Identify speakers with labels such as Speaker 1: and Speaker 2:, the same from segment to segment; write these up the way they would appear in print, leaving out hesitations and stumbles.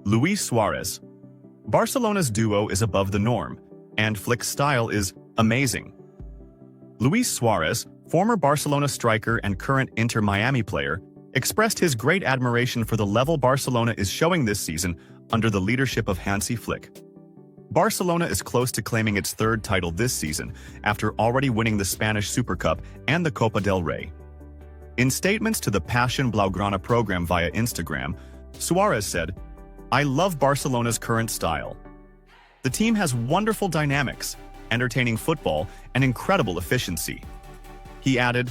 Speaker 1: Luis Suarez. Barcelona's duo is above the norm, and Flick's style is amazing. Luis Suarez, former Barcelona striker and current Inter Miami player, expressed his great admiration for the level Barcelona is showing this season under the leadership of Hansi Flick. Barcelona is close to claiming its third title this season after already winning the Spanish Super Cup and the Copa del Rey. In statements to the Passion Blaugrana program via Instagram, Suarez said, "I love Barcelona's current style. The team has wonderful dynamics, entertaining football, and incredible efficiency." He added,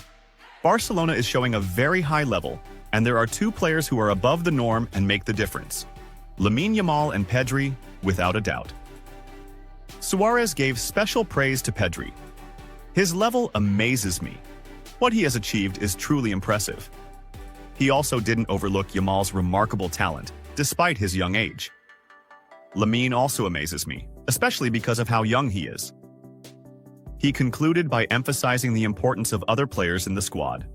Speaker 1: "Barcelona is showing a very high level, and there are two players who are above the norm and make the difference. Lamine Yamal and Pedri, without a doubt." Suarez gave special praise to Pedri. "His level amazes me. What he has achieved is truly impressive." He also didn't overlook Yamal's remarkable talent, despite his young age. "Lamine also amazes me, especially because of how young he is." He concluded by emphasizing the importance of other players in the squad.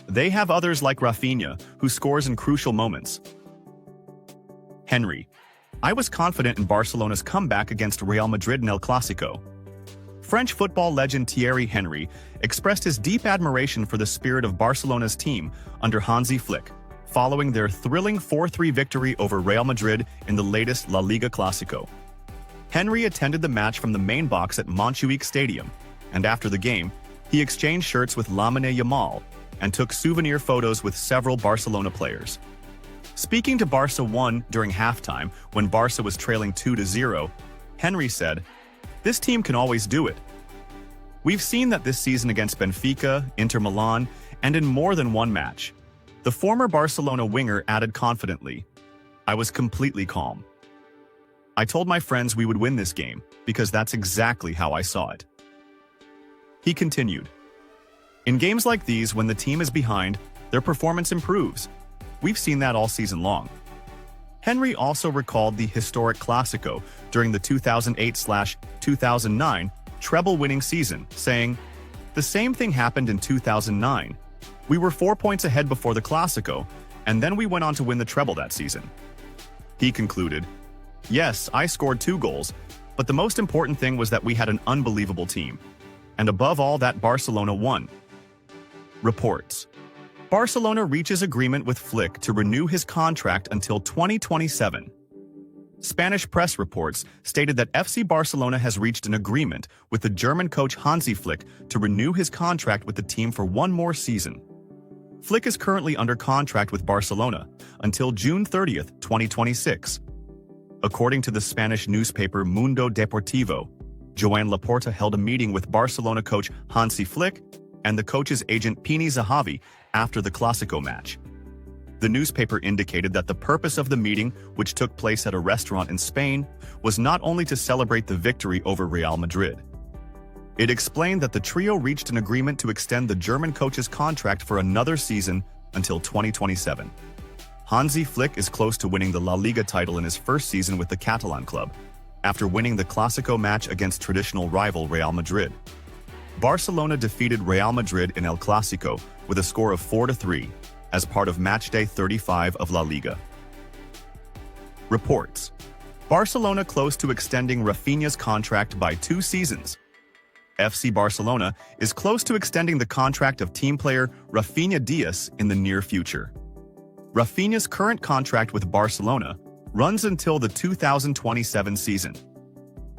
Speaker 1: "They have others like Rafinha, who scores in crucial moments." Henry. "I was confident in Barcelona's comeback against Real Madrid in El Clasico." French football legend Thierry Henry expressed his deep admiration for the spirit of Barcelona's team under Hansi Flick, following their thrilling 4-3 victory over Real Madrid in the latest La Liga Clasico. Henry attended the match from the main box at Montjuic Stadium, and after the game, he exchanged shirts with Lamine Yamal and took souvenir photos with several Barcelona players. Speaking to Barca 1 during halftime when Barca was trailing 2-0, Henry said, "This team can always do it. We've seen that this season against Benfica, Inter Milan, and in more than one match." The former Barcelona winger added confidently, "I was completely calm. I told my friends we would win this game because that's exactly how I saw it." He continued, "In games like these, when the team is behind, their performance improves. We've seen that all season long." Henry also recalled the historic Clasico during the 2008/2009 treble-winning season, saying, "The same thing happened in 2009. We were 4 points ahead before the Clasico, and then we went on to win the treble that season." He concluded, "Yes, I scored 2 goals, but the most important thing was that we had an unbelievable team. And above all, that Barcelona won." Reports. Barcelona reaches agreement with Flick to renew his contract until 2027. Spanish press reports stated that FC Barcelona has reached an agreement with the German coach Hansi Flick to renew his contract with the team for 1 more season. Flick is currently under contract with Barcelona until June 30th, 2026. According to the Spanish newspaper Mundo Deportivo, Joan Laporta held a meeting with Barcelona coach Hansi Flick and the coach's agent Pini Zahavi after the Clasico match. The newspaper indicated that the purpose of the meeting, which took place at a restaurant in Spain, was not only to celebrate the victory over Real Madrid. It explained that the trio reached an agreement to extend the German coach's contract for another season until 2027. Hansi Flick is close to winning the La Liga title in his first season with the Catalan club, after winning the Clasico match against traditional rival Real Madrid. Barcelona defeated Real Madrid in El Clasico with a score of 4-3 as part of matchday 35 of La Liga. Reports. Barcelona close to extending Rafinha's contract by 2 seasons. FC Barcelona is close to extending the contract of team player Rafinha Diaz in the near future. Rafinha's current contract with Barcelona runs until the 2027 season.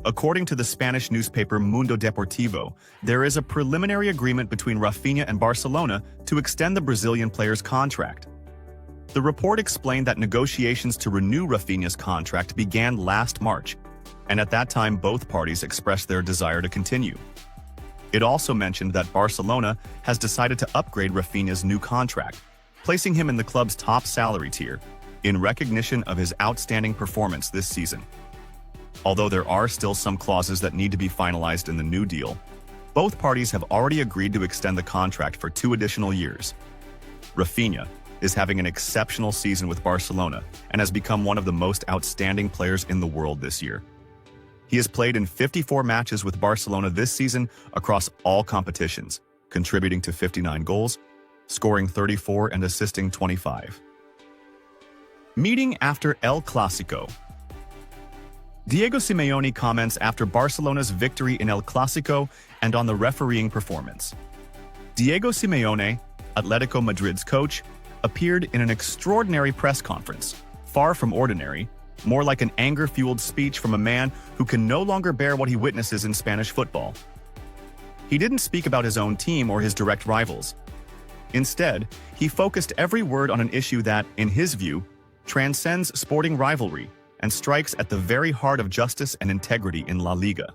Speaker 1: According to the Spanish newspaper Mundo Deportivo, there is a preliminary agreement between Rafinha and Barcelona to extend the Brazilian player's contract. The report explained that negotiations to renew Rafinha's contract began last March, and at that time both parties expressed their desire to continue. It also mentioned that Barcelona has decided to upgrade Rafinha's new contract, placing him in the club's top salary tier, in recognition of his outstanding performance this season. Although there are still some clauses that need to be finalized in the new deal, both parties have already agreed to extend the contract for 2 additional years. Rafinha is having an exceptional season with Barcelona and has become one of the most outstanding players in the world this year. He has played in 54 matches with Barcelona this season across all competitions, contributing to 59 goals, scoring 34 and assisting 25. Meeting after El Clasico. Diego Simeone comments after Barcelona's victory in El Clasico and on the refereeing performance. Diego Simeone, Atletico Madrid's coach, appeared in an extraordinary press conference, far from ordinary, more like an anger-fueled speech from a man who can no longer bear what he witnesses in Spanish football. He didn't speak about his own team or his direct rivals. Instead, he focused every word on an issue that, in his view, transcends sporting rivalry and strikes at the very heart of justice and integrity in La Liga.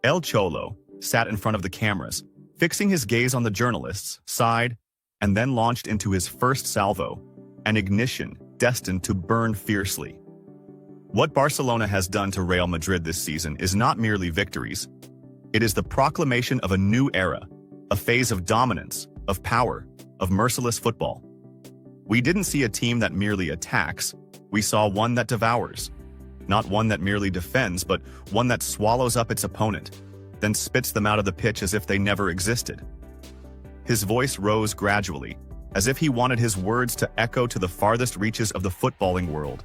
Speaker 1: El Cholo sat in front of the cameras, fixing his gaze on the journalists, sighed, and then launched into his first salvo, an ignition destined to burn fiercely. What Barcelona has done to Real Madrid this season is not merely victories. It is the proclamation of a new era, a phase of dominance, of power, of merciless football. We didn't see a team that merely attacks, we saw one that devours. Not one that merely defends, but one that swallows up its opponent, then spits them out of the pitch as if they never existed. His voice rose gradually, as if he wanted his words to echo to the farthest reaches of the footballing world.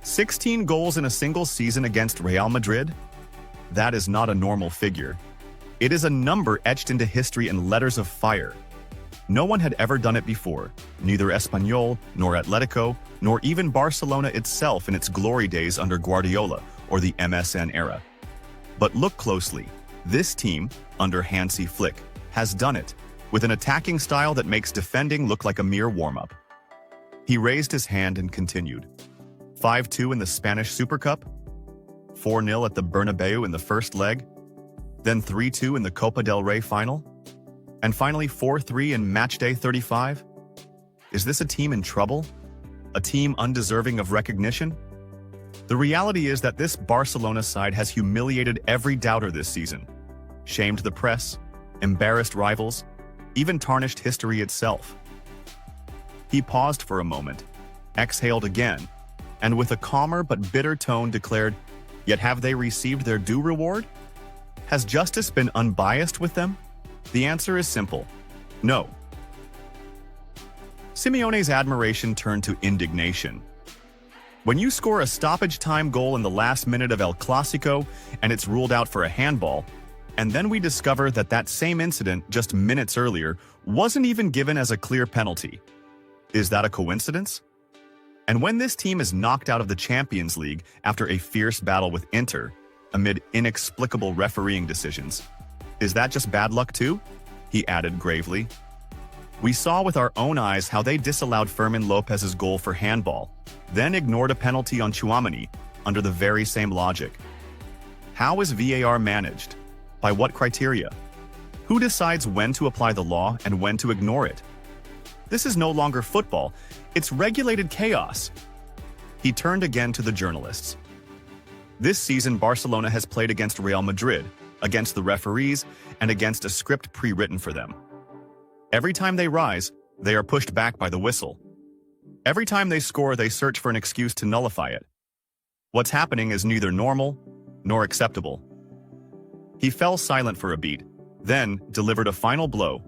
Speaker 1: 16 goals in a single season against Real Madrid? That is not a normal figure. It is a number etched into history in letters of fire. No one had ever done it before, neither Espanyol, nor Atletico, nor even Barcelona itself in its glory days under Guardiola or the MSN era. But look closely. This team, under Hansi Flick, has done it, with an attacking style that makes defending look like a mere warm-up. He raised his hand and continued. 5-2 in the Spanish Super Cup, 4-0 at the Bernabeu in the first leg, then 3-2 in the Copa del Rey final, and finally 4-3 in matchday 35? Is this a team in trouble? A team undeserving of recognition? The reality is that this Barcelona side has humiliated every doubter this season, shamed the press, embarrassed rivals, even tarnished history itself. He paused for a moment, exhaled again, and with a calmer but bitter tone declared, "Yet have they received their due reward? Has justice been unbiased with them?" The answer is simple: no. Simeone's admiration turned to indignation. When you score a stoppage-time goal in the last minute of El Clasico and it's ruled out for a handball, and then we discover that that same incident just minutes earlier wasn't even given as a clear penalty. Is that a coincidence? And when this team is knocked out of the Champions League after a fierce battle with Inter, amid inexplicable refereeing decisions, is that just bad luck too? He added gravely. We saw with our own eyes how they disallowed Fermin Lopez's goal for handball, then ignored a penalty on Tchouaméni under the very same logic. How is VAR managed? By what criteria? Who decides when to apply the law and when to ignore it? This is no longer football, it's regulated chaos. He turned again to the journalists. This season, Barcelona has played against Real Madrid, against the referees, and against a script pre-written for them. Every time they rise, they are pushed back by the whistle. Every time they score, they search for an excuse to nullify it. What's happening is neither normal nor acceptable. He fell silent for a beat, then delivered a final blow.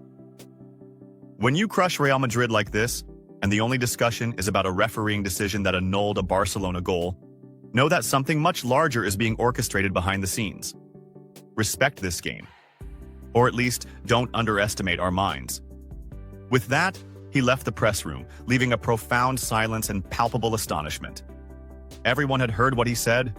Speaker 1: When you crush Real Madrid like this, and the only discussion is about a refereeing decision that annulled a Barcelona goal, know that something much larger is being orchestrated behind the scenes. Respect this game. Or at least, don't underestimate our minds. With that, he left the press room, leaving a profound silence and palpable astonishment. Everyone had heard what he said,